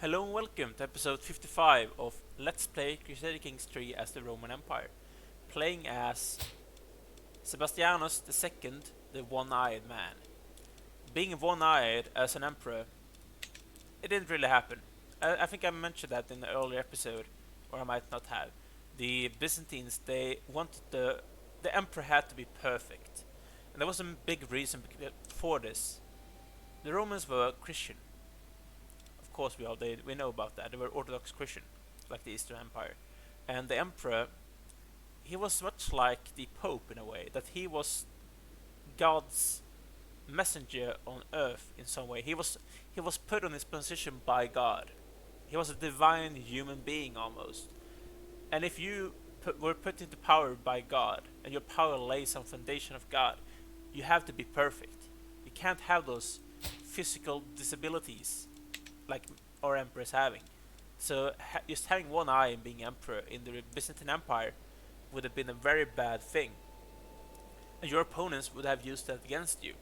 Hello and welcome to episode 55 of Let's Play Crusader Kings 3 as the Roman Empire, playing as Sebastianus II, the one-eyed man. Being one-eyed as an emperor, it didn't really happen. I think I mentioned that in the earlier episode, or I might not have. The Byzantines, they wanted the emperor had to be perfect, and there was a big reason for this. The Romans were Christian. Of course, we know about that. They were Orthodox Christian, like the Eastern Empire, and the emperor, he was much like the Pope in a way, that he was God's messenger on earth in some way. He was put on his position by God. He was a divine human being almost. And if you were put into power by God, and your power lays on foundation of God, you have to be perfect. You can't have those physical disabilities like our emperor is having. So just having one eye and being emperor in the Byzantine Empire would have been a very bad thing, and your opponents would have used that against you.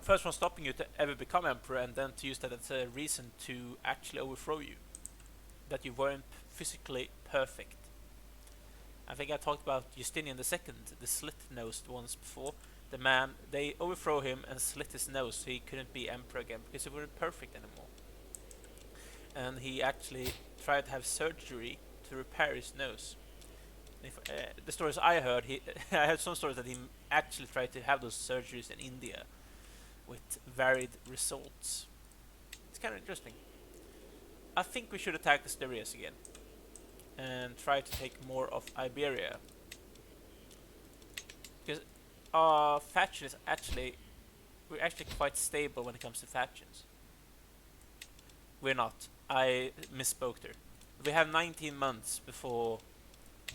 First from stopping you to ever become emperor, and then to use that as a reason to actually overthrow you, that you weren't physically perfect. I think I talked about Justinian II, the slit-nosed ones before. The man, they overthrow him and slit his nose so he couldn't be emperor again because he wasn't perfect anymore. And he actually tried to have surgery to repair his nose. The stories I heard, I heard some stories that he actually tried to have those surgeries in India with varied results. It's kind of interesting. I think we should attack the Asturias again and try to take more of Iberia, because our faction is we're actually quite stable when it comes to factions. We're not. I misspoke there. We have 19 months before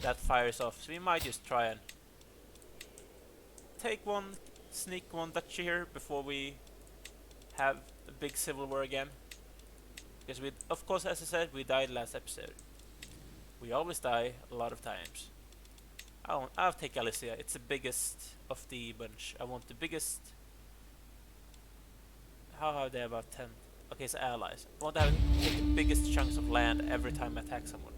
that fires off, so we might just try and sneak one duchy here before we have a big civil war again. Because of course, as I said, we died last episode. We always die a lot of times. I'll take Galicia. It's the biggest of the bunch. I want the biggest. How are they about 10? Okay, so allies. I want to take the biggest chunks of land every time I attack someone.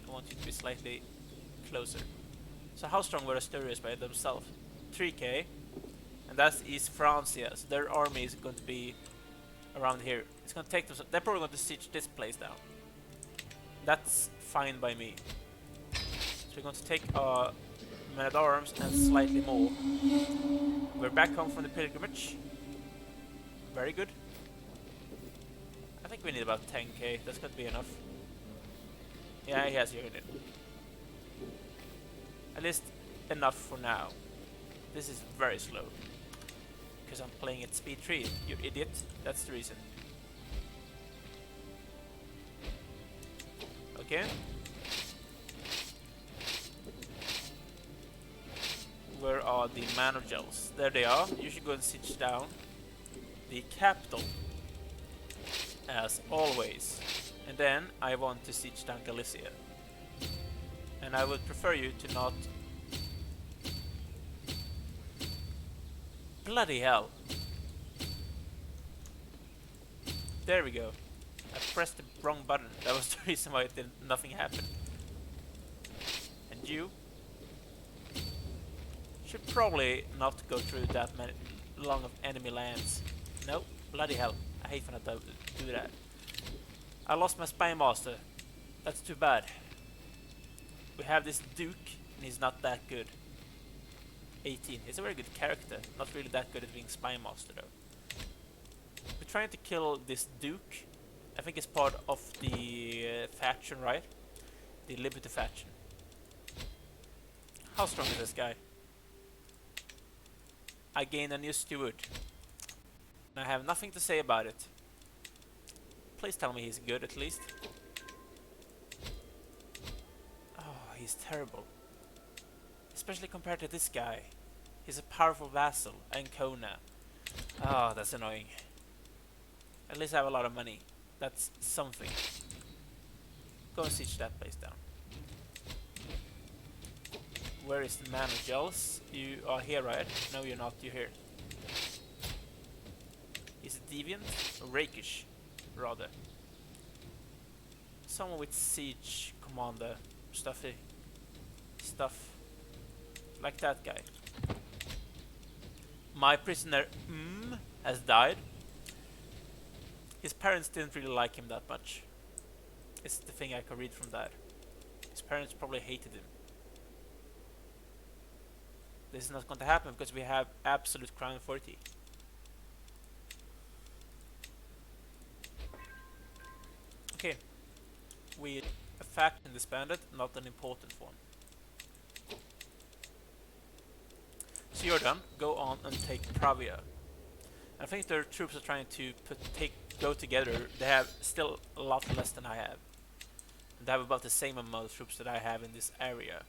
I want you to be slightly closer. So how strong were Asturias by themselves? 3k. And that's East Francia. So their army is going to be around here. It's going to take them. They're probably going to siege this place down. That's fine by me. So we're going to take our men at arms and slightly more. We're back home from the pilgrimage. Very good. I think we need about 10k. That's going to be enough. Yeah, he has unit. At least enough for now. This is very slow. Because I'm playing at speed 3, you idiot. That's the reason. Okay. Where are the manogels? There they are. You should go and siege down the capital, as always. And then I want to siege down Galicia. And I would prefer you to not... Bloody hell. There we go. I pressed the wrong button. That was the reason why nothing happened. And you should probably not go through that many long of enemy lands. No, bloody hell. I hate when I do that. I lost my spy master. That's too bad. We have this Duke, and he's not that good. 18. He's a very good character. Not really that good at being spy master though. We're trying to kill this Duke. I think it's part of the faction, right? The Liberty faction. How strong is this guy? I gained a new steward. And I have nothing to say about it. Please tell me he's good at least. Oh, he's terrible. Especially compared to this guy. He's a powerful vassal, Ancona. Oh, that's annoying. At least I have a lot of money. That's something. Go and siege that place down. Where is the man of gels? You are here, right? No, you're not. You're here. Is it deviant or rakish, rather? Someone with siege commander stuff, like that guy. My prisoner has died. His parents didn't really like him that much. It's the thing I can read from that. His parents probably hated him. This is not going to happen because we have absolute crown authority. Okay. A faction disbanded, not an important one. So you're done. Go on and take Pravia. I think their troops are trying to go together. They have still a lot less than I have. And they have about the same amount of troops that I have in this area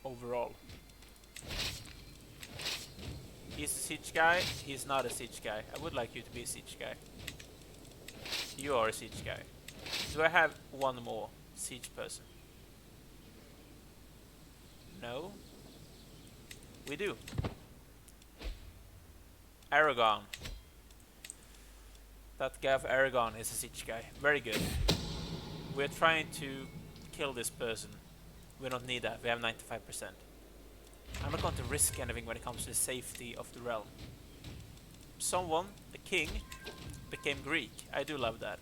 overall. He's a siege guy. He's not a siege guy. I would like you to be a siege guy. You are a siege guy. Do I have one more siege person? No. We do. Aragon. That guy of Aragon is a siege guy. Very good. We're trying to kill this person. We don't need that. We have 95%. I'm not going to risk anything when it comes to the safety of the realm. Someone, a king, became Greek. I do love that.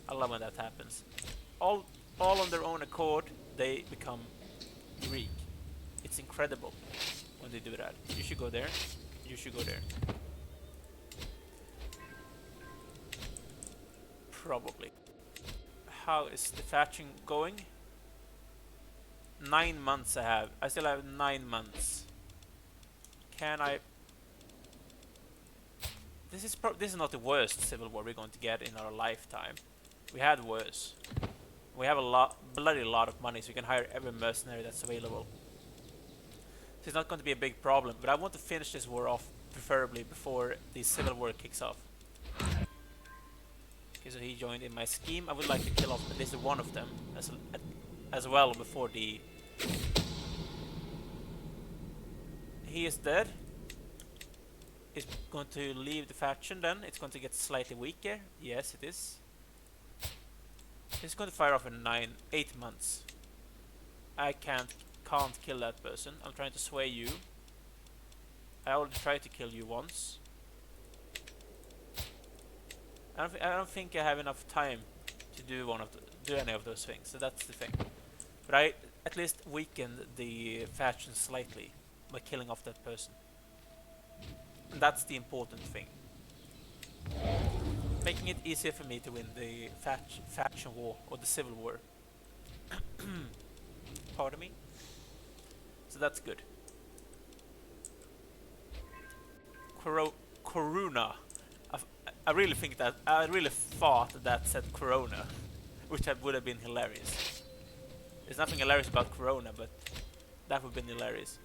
I love when that happens. All on their own accord, they become Greek. It's incredible when they do that. You should go there. You should go there. Probably. How is the thatching going? 9 months I have. I still have 9 months. Can I... This is not the worst civil war we're going to get in our lifetime. We had worse. We have bloody lot of money, so we can hire every mercenary that's available. So it's not going to be a big problem, but I want to finish this war off, preferably before the civil war kicks off. Okay, so he joined in my scheme. I would like to kill off at least one of them as well before the... He is dead. Is going to leave the faction then. It's going to get slightly weaker. Yes, it is. It's going to fire off in 8 months. I can't kill that person. I'm trying to sway you. I already tried to kill you once. I don't think I have enough time to do any of those things. So that's the thing. But I at least weakened the faction slightly by killing off that person. And that's the important thing. Making it easier for me to win the faction war or the civil war. Pardon me. So that's good. Corona. I really think that I really thought that said Corona, which would have been hilarious. There's nothing hilarious about Corona, but that would have been hilarious.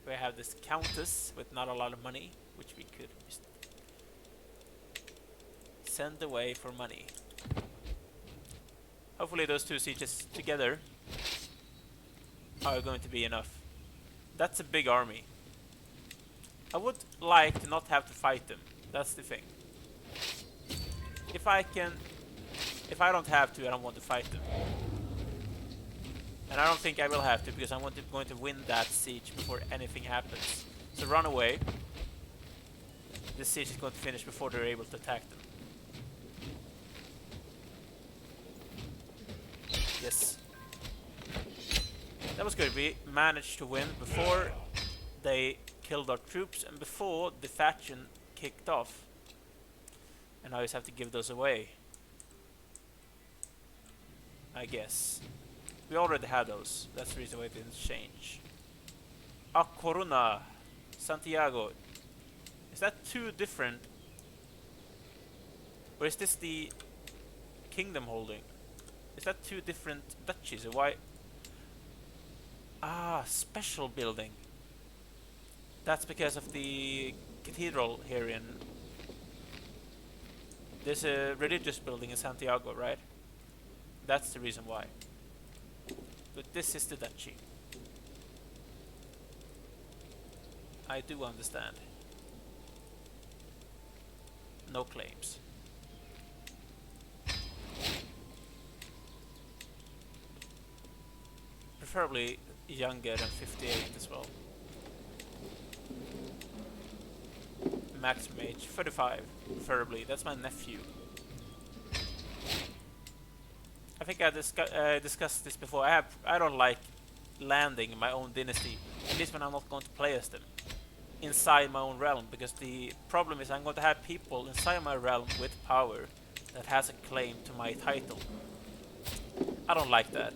We have this countess with not a lot of money, which we could just send away for money. Hopefully those two sieges together are going to be enough. That's a big army. I would like to not have to fight them. That's the thing. If I don't have to, I don't want to fight them. And I don't think I will have to, because I'm going to win that siege before anything happens. So run away. This siege is going to finish before they're able to attack them. Yes. That was good. We managed to win before they killed our troops and before the faction kicked off. And I just have to give those away, I guess. We already had those. That's the reason why it didn't change. A Corona, Santiago. Is that two different? Or is this the kingdom holding? Is that two different duchies? Or why? Ah, special building. That's because of the cathedral here in... There's a religious building in Santiago, right? That's the reason why. But this is the duchy. I do understand. No claims. Preferably younger than 58 as well. Maximum age 35, preferably. That's my nephew. I think I discussed this before. I don't like landing in my own dynasty, at least when I'm not going to play as them, inside my own realm, because the problem is I'm going to have people inside my realm with power that has a claim to my title. I don't like that,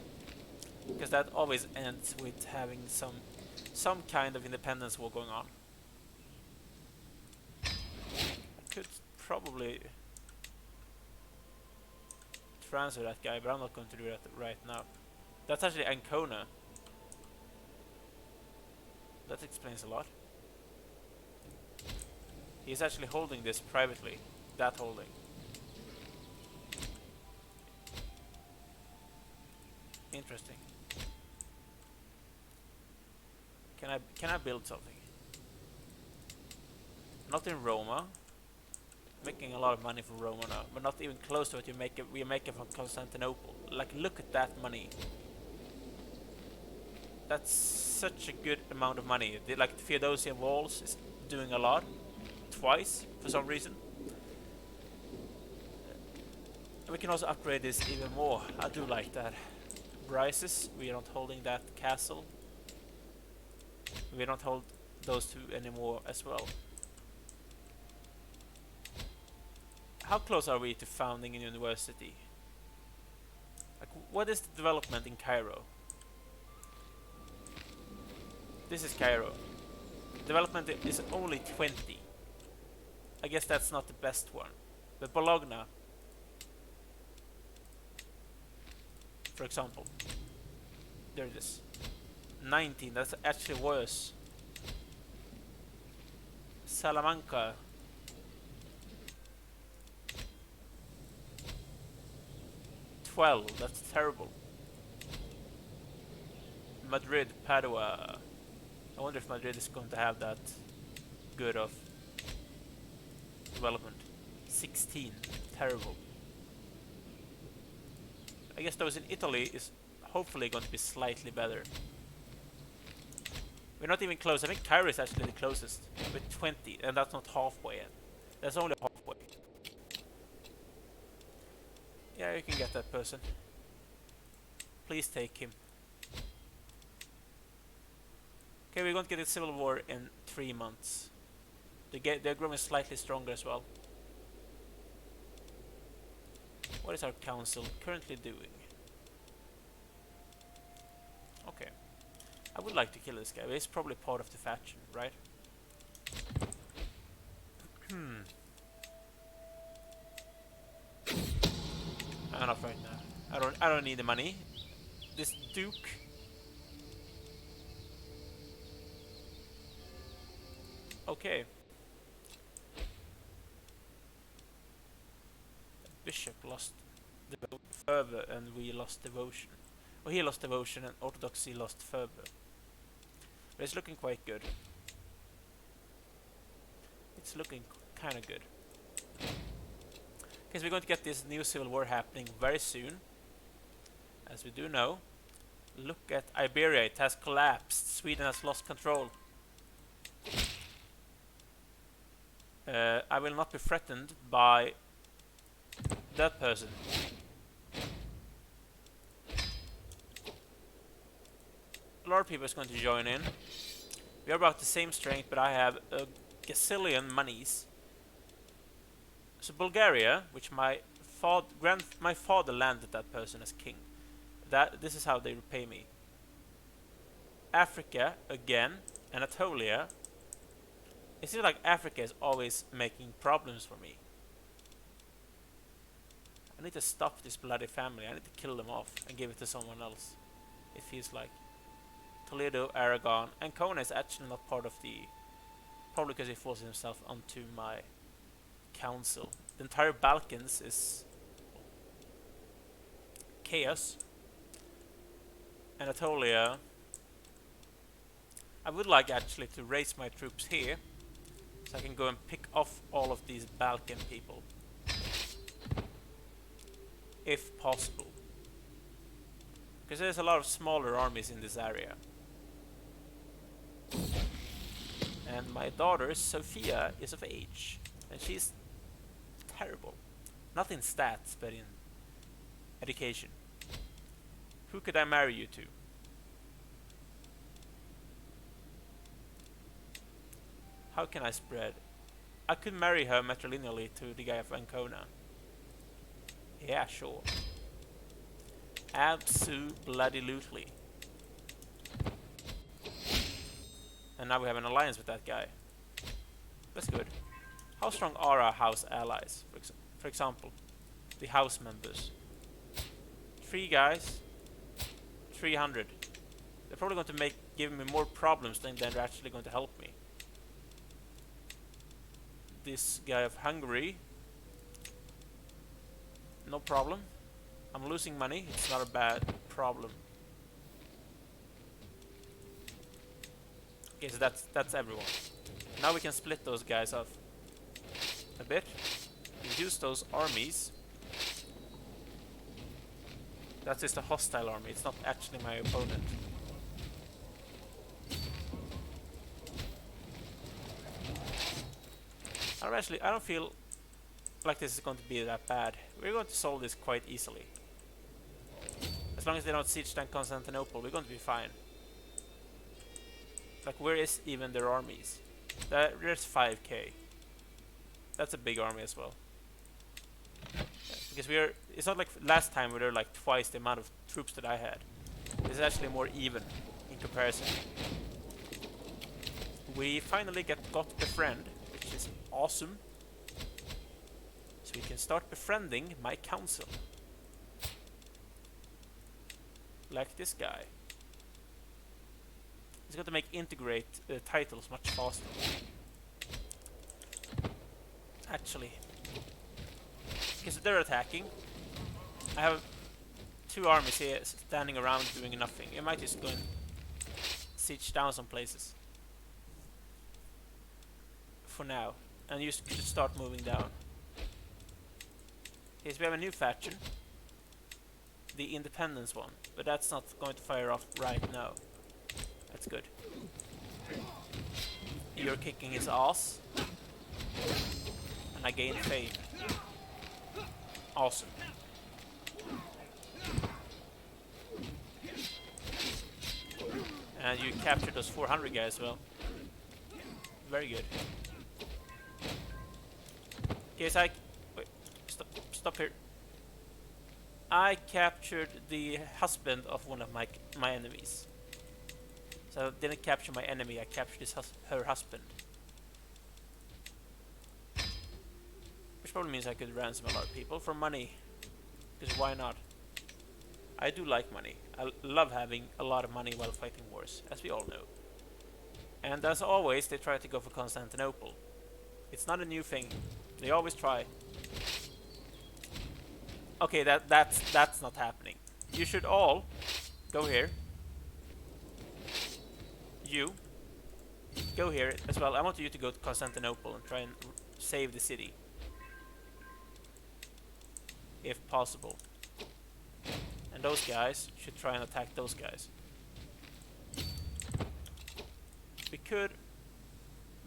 because that always ends with having some kind of independence war going on. I could probably transfer that guy, but I'm not going to do that right now. That's actually Ancona. That explains a lot. He's actually holding this privately. That holding. Interesting. Can I build something? Not in Roma. Making a lot of money from Roma now, but not even close to what we make it from Constantinople. Like, look at that money. That's such a good amount of money. Like, the Theodosian walls is doing a lot. Twice, for some reason. And we can also upgrade this even more. I do like that. Bryces, we are not holding that castle. We don't hold those two anymore as well. How close are we to founding a university? Like, what is the development in Cairo? This is Cairo. Development is only 20. I guess that's not the best one. But Bologna, for example, there it is. 19, that's actually worse. Salamanca. That's terrible. Madrid, Padua. I wonder if Madrid is going to have that good of development. 16, terrible. I guess those in Italy is hopefully going to be slightly better. We're not even close. I think Cairo is actually the closest with 20, and that's not halfway yet. That's only halfway. Yeah, you can get that person. Please take him. Okay, we're going to get a civil war in 3 months. They're growing slightly stronger as well. What is our council currently doing? Okay. I would like to kill this guy, but he's probably part of the faction, right? Not right now. I don't need the money. This Duke. Okay. Bishop lost fervor and we lost devotion. Well, he lost devotion and orthodoxy lost fervor. But it's looking quite good. It's looking kind of good. Okay, so we're going to get this new civil war happening very soon. As we do know. Look at Iberia, it has collapsed. Sweden has lost control. I will not be threatened by that person. A lot of people is going to join in. We are about the same strength, but I have a gazillion monies. So Bulgaria, which my father landed that person as king. This is how they repay me. Africa again, Anatolia. It seems like Africa is always making problems for me. I need to stop this bloody family. I need to kill them off and give it to someone else. It feels like Toledo, Aragon, and Ancona is actually not part of the. Probably because he forced himself onto my council. The entire Balkans is chaos. Anatolia. I would like actually to raise my troops here, so I can go and pick off all of these Balkan people, if possible. Because there's a lot of smaller armies in this area. And my daughter, Sophia, is of age. And she's terrible. Not in stats, but in education. Who could I marry you to? How can I spread? I could marry her matrilineally to the guy of Ancona. Yeah, sure. Abso-bloody-lutely. And now we have an alliance with that guy. That's good. How strong are our house allies? For example, the house members. 3 guys, 300. They're probably going to give me more problems than they're actually going to help me. This guy of Hungary, no problem. I'm losing money. It's not a bad problem. Okay, so that's everyone. Now we can split those guys off a bit. Use those armies. That's just a hostile army. It's not actually my opponent. I don't feel like this is going to be that bad. We're going to solve this quite easily. As long as they don't siege down Constantinople, we're going to be fine. Like, where is even their armies? There's 5k. That's a big army as well. Because it's not like last time where there were like twice the amount of troops that I had. This is actually more even in comparison. We finally got befriend, which is awesome. So we can start befriending my council. Like this guy. He's going to make integrate titles much faster. Actually. Okay, so they're attacking. I have 2 armies here standing around doing nothing. I might just go and siege down some places. For now. And you should start moving down. Okay, so we have a new faction. The Independence one. But that's not going to fire off right now. That's good. You're kicking his ass. And I gain fame. Awesome. And you captured those 400 guys as well. Very good. Okay, so wait, stop here. I captured the husband of one of my enemies. So I didn't capture my enemy, I captured her husband. Which probably means I could ransom a lot of people for money. Because why not? I do like money. I love having a lot of money while fighting wars, as we all know. And as always, they try to go for Constantinople. It's not a new thing. They always try. Okay, that's not happening. You should all go here. You go here as well. I want you to go to Constantinople and try and save the city, if possible. And those guys should try and attack those guys. We could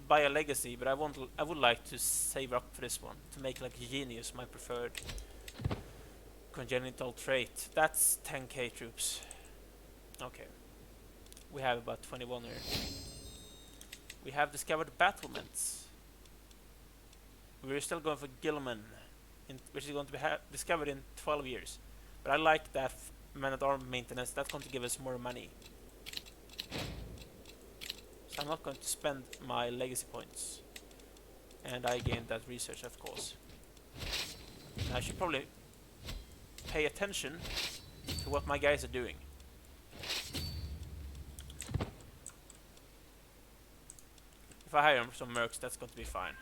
buy a legacy, but I would like to save up for this one to make like genius my preferred congenital trait. That's 10k troops. Okay. We have about 21 here. We have discovered battlements. We're still going for Gilman, which is going to be discovered in 12 years. But I like that man-at-arms maintenance. That's going to give us more money. So I'm not going to spend my legacy points. And I gained that research, of course. And I should probably pay attention to what my guys are doing. If I hire some mercs, that's going to be fine.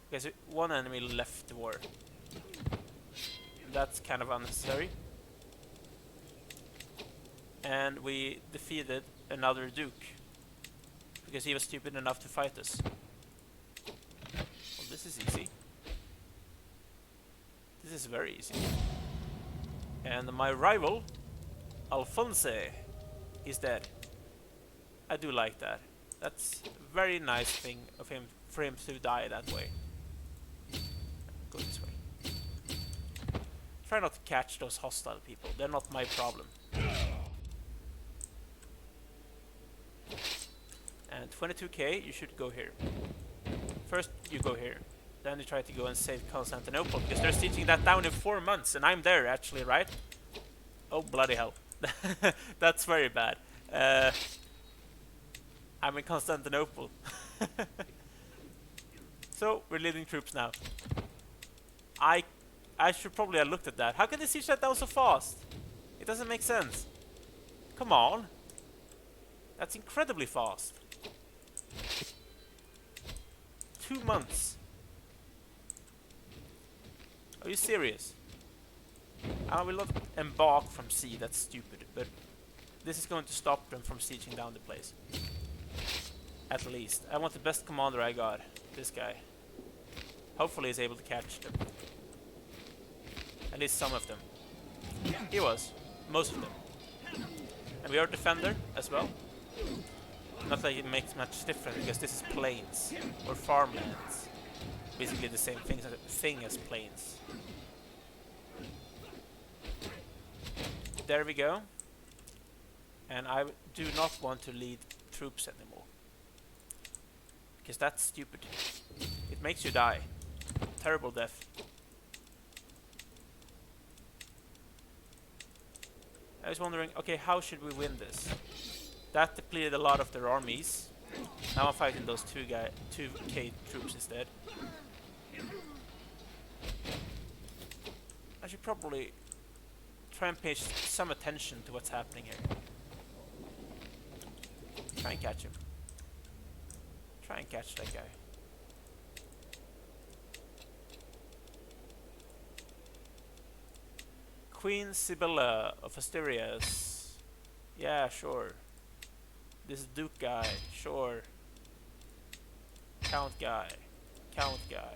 Okay, so one enemy left the war. That's kind of unnecessary. and we defeated another duke because he was stupid enough to fight us. Well, this is easy. This is very easy. And my rival, Alphonse, is dead. I do like that. That's a very nice thing of him for him to die that way. Go this way. Try not to catch those hostile people. They're not my problem. And 22k, you should go here. First, you go here. Then you try to go and save Constantinople, because they're sieging that down in 4 months, and I'm there actually, right? Oh, bloody hell. That's very bad. I'm in Constantinople. So, we're leading troops now. I should probably have looked at that. How can they siege that down so fast? It doesn't make sense. Come on. That's incredibly fast. 2 months. Are you serious? I will not embark from sea, that's stupid, but this is going to stop them from sieging down the place. At least. I want the best commander I got. This guy. Hopefully he's able to catch them. At least some of them. He was. Most of them. And we are defender as well. Not that it makes much difference, because this is plains. Or farmlands. Basically the same thing as plains. There we go. And I do not want to lead troops anymore. Because that's stupid. It makes you die. Terrible death. I was wondering, okay, how should we win this? That depleted a lot of their armies. Now I'm fighting those 2k troops instead. I should probably try and pay some attention to what's happening here. Try and catch him. Try and catch that guy. Queen Sibylla of Asturias. Yeah, sure. This Duke guy, sure. Count guy. Count guy.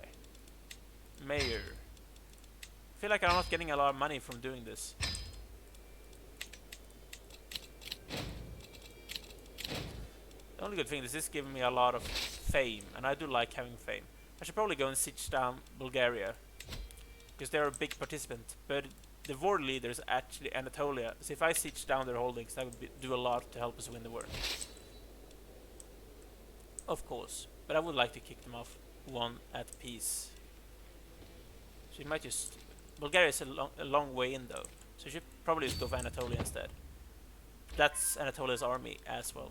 Mayor. I feel like I'm not getting a lot of money from doing this. The only good thing is this is giving me a lot of fame, and I do like having fame. I should probably go and siege down Bulgaria, because they're a big participant, but the war leader is actually Anatolia, so if I siege down their holdings, that would do a lot to help us win the war. Of course, but I would like to kick them off one at peace. So you might just... Bulgaria is a long way in though, so you should probably just go for Anatolia instead. That's Anatolia's army as well.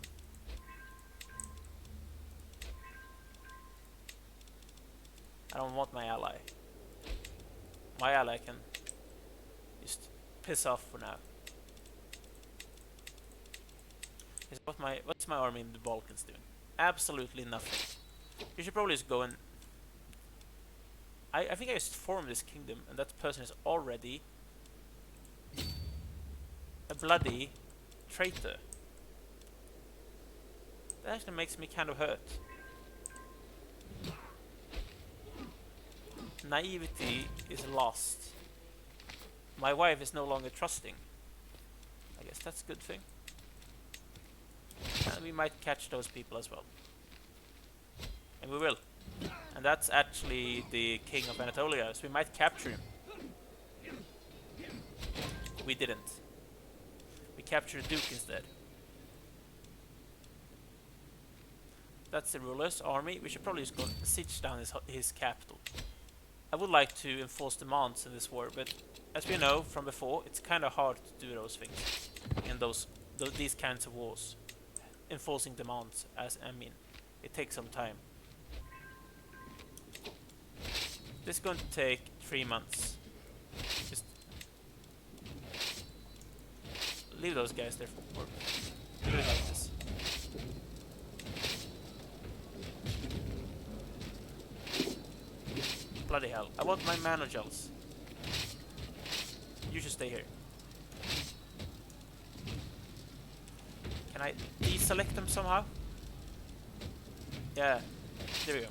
I don't want my ally. My ally can just piss off for now. What's my army in the Balkans doing? Absolutely nothing. You should probably just go and... I think I just formed this kingdom, and that person is already a bloody traitor. That actually makes me kind of hurt. Naivety is lost. My wife is no longer trusting. I guess that's a good thing. And we might catch those people as well. And we will. And that's actually the king of Anatolia, so we might capture him. We didn't. We captured Duke instead. That's the ruler's army. We should probably just go siege down his capital. I would like to enforce demands in this war, but as we know from before, it's kind of hard to do those things in these kinds of wars. Enforcing demands, it takes some time. This is going to take 3 months. Just leave those guys there for work. Do it like this. Bloody hell. I want my mana gels. You should stay here. Can I deselect them somehow? Yeah, there we go.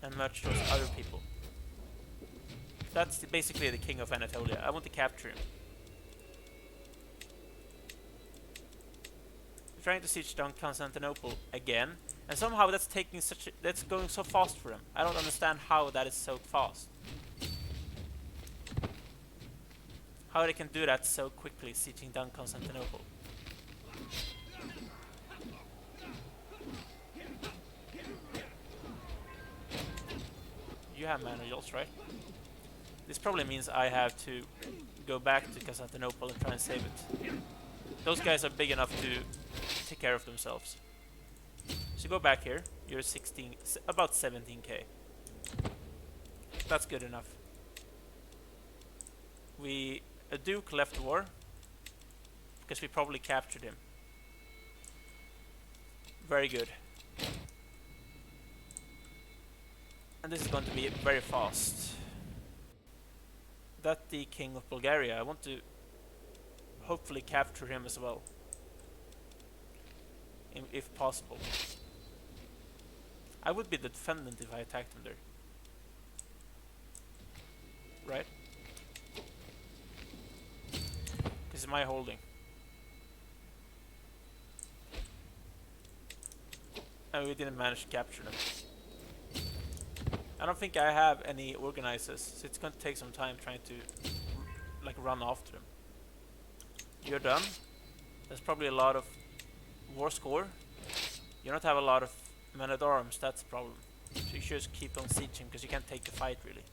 And merge those other people. That's basically the king of Anatolia. I want to capture him. We're trying to siege down Constantinople again, and somehow that's that's going so fast for him. I don't understand how that is so fast. How they can do that so quickly, sieging down Constantinople. You have manuals, right? This probably means I have to go back to Constantinople and try and save it. Those guys are big enough to take care of themselves. So go back here. You're 16, about 17k. That's good enough. A duke left war because we probably captured him. Very good. And this is going to be very fast. That the king of Bulgaria. I want to hopefully capture him as well, if possible. I would be the defendant if I attacked him there. Right? This is my holding. And we didn't manage to capture them. I don't think I have any organizers, so it's going to take some time trying to like run after them. You're done. There's probably a lot of war score. You don't have a lot of men at arms, that's the problem. So you should just keep on sieging because you can't take the fight really.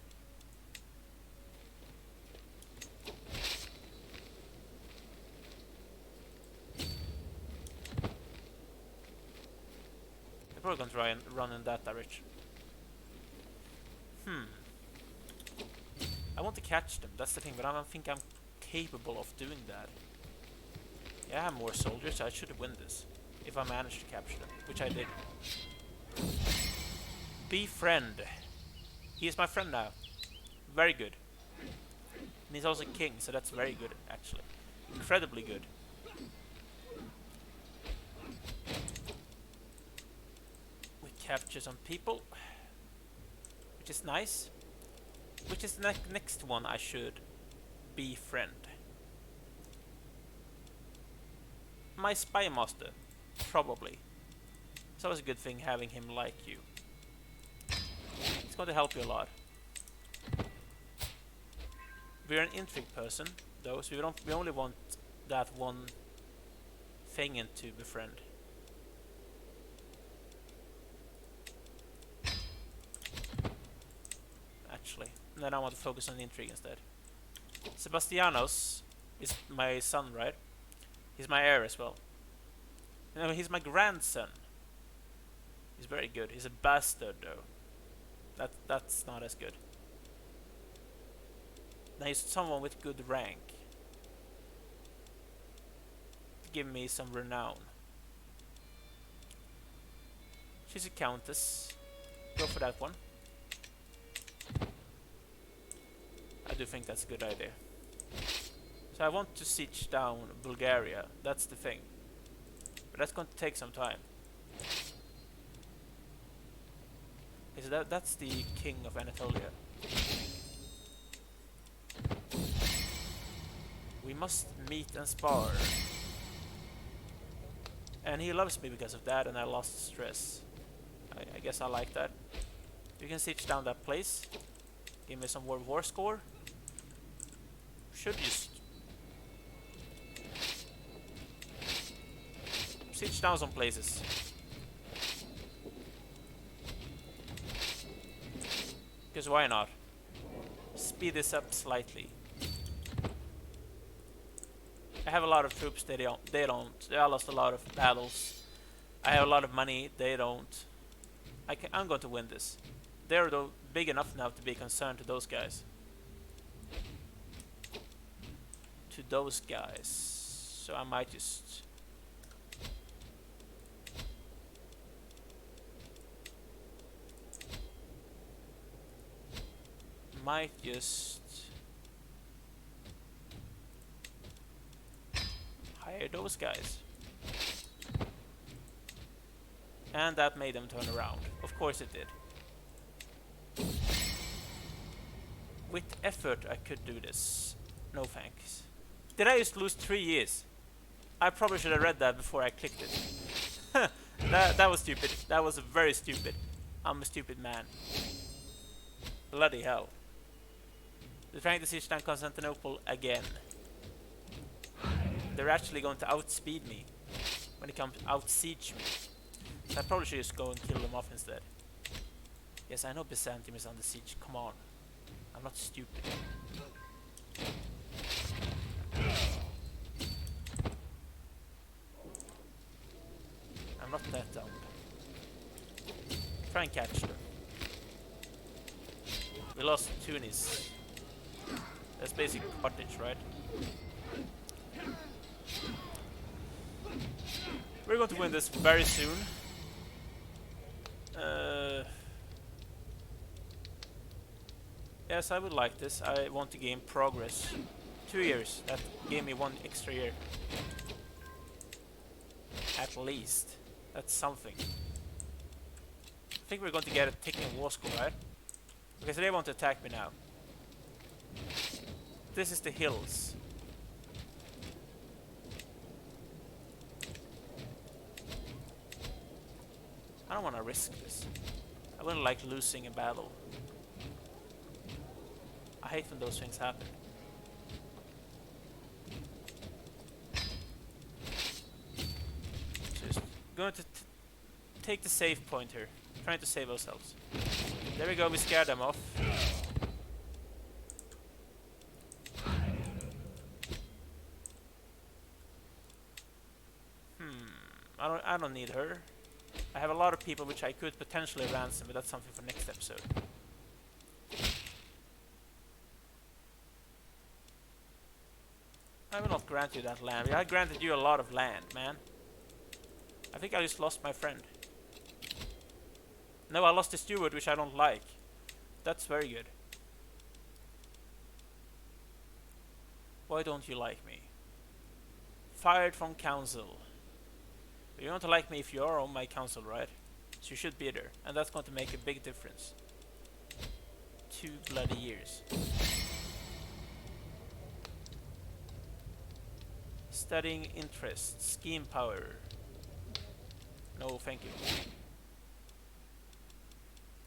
They're probably going to try and run in that direction. I want to catch them, that's the thing, but I don't think I'm capable of doing that. Yeah, I have more soldiers, so I should win this. If I manage to capture them, which I did. Befriend. He is my friend now. Very good. And he's also king, so that's very good, actually. Incredibly good. We capture some people, which is nice. Which is the next one I should befriend? My spy master, probably. It's always a good thing having him like you. It's going to help you a lot. We're an intrigue person, though, so we only want that one thing to befriend. Actually, and then I want to focus on intrigue instead. Sebastianos is my son, right? He's my heir as well. No, he's my grandson. He's very good. He's a bastard, though. That's not as good. Now he's someone with good rank. Give me some renown. She's a countess. Go for that one. I do think that's a good idea. So I want to siege down Bulgaria. That's the thing. But that's going to take some time. Okay, so that's the king of Anatolia. We must meet and spar. And he loves me because of that, and I lost stress. I guess I like that. You can siege down that place. Give me some war score. Should just siege down some places. Because why not? Speed this up slightly. I have a lot of troops, they don't. I lost a lot of battles. I have a lot of money, they don't. I'm going to win this. They're though big enough now to be concerned to those guys. So I might just hire those guys. And that made them turn around. Of course it did. With effort I could do this. No thanks. Did I just lose 3 years? I probably should have read that before I clicked it. that was stupid. That was very stupid. I'm a stupid man. Bloody hell. They're trying to siege down Constantinople again. They're actually going to outspeed me when it comes to outsiege me. So I probably should just go and kill them off instead. Yes, I know Byzantine is under siege. Come on. I'm not stupid. I'm not that dumb. Try and catch them. We lost Tunis. That's basically Carthage, right? We're going to win this very soon. Yes, I would like this. I want to gain progress. 2 years. That gave me 1 extra year. At least. That's something. I think we're going to get a ticking war score, right? Because they want to attack me now. This is the hills. I don't want to risk this. I wouldn't like losing a battle. I hate when those things happen. Just going to take the save point here. Trying to save ourselves. There we go, we scared them off. I don't need her. I have a lot of people which I could potentially ransom, but that's something for next episode. I will not grant you that land. I granted you a lot of land, man. I think I just lost my friend. No, I lost the steward, which I don't like. That's very good. Why don't you like me? Fired from council. You're going to like me if you are on my council, right? So you should be there. And that's going to make a big difference. 2 bloody years. Studying interest. Scheme power. No, thank you.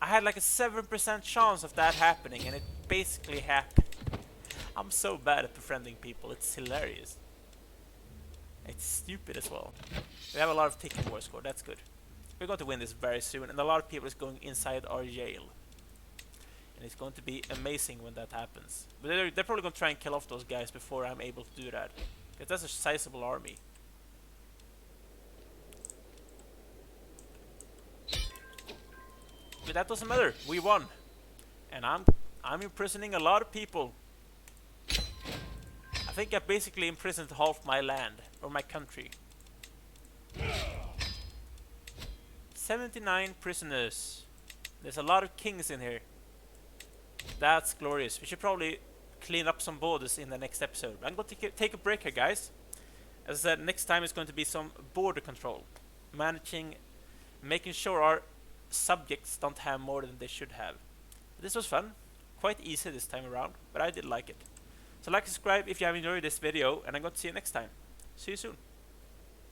I had like a 7% chance of that happening, and it basically happened. I'm so bad at befriending people, it's hilarious. It's stupid as well. We have a lot of ticking war score, that's good. We're going to win this very soon, and a lot of people is going inside our jail. And it's going to be amazing when that happens. But they're probably going to try and kill off those guys before I'm able to do that. Because that's a sizable army. But that doesn't matter, we won. And I'm imprisoning a lot of people. I think I basically imprisoned half my land, or my country. 79 prisoners. There's a lot of kings in here. That's glorious. We should probably clean up some borders in the next episode. I'm going to take a break here, guys. As I said, next time is going to be some border control. Making sure our subjects don't have more than they should have. This was fun. Quite easy this time around, but I did like it. So like and subscribe if you have enjoyed this video, and I'm going to see you next time. See you soon.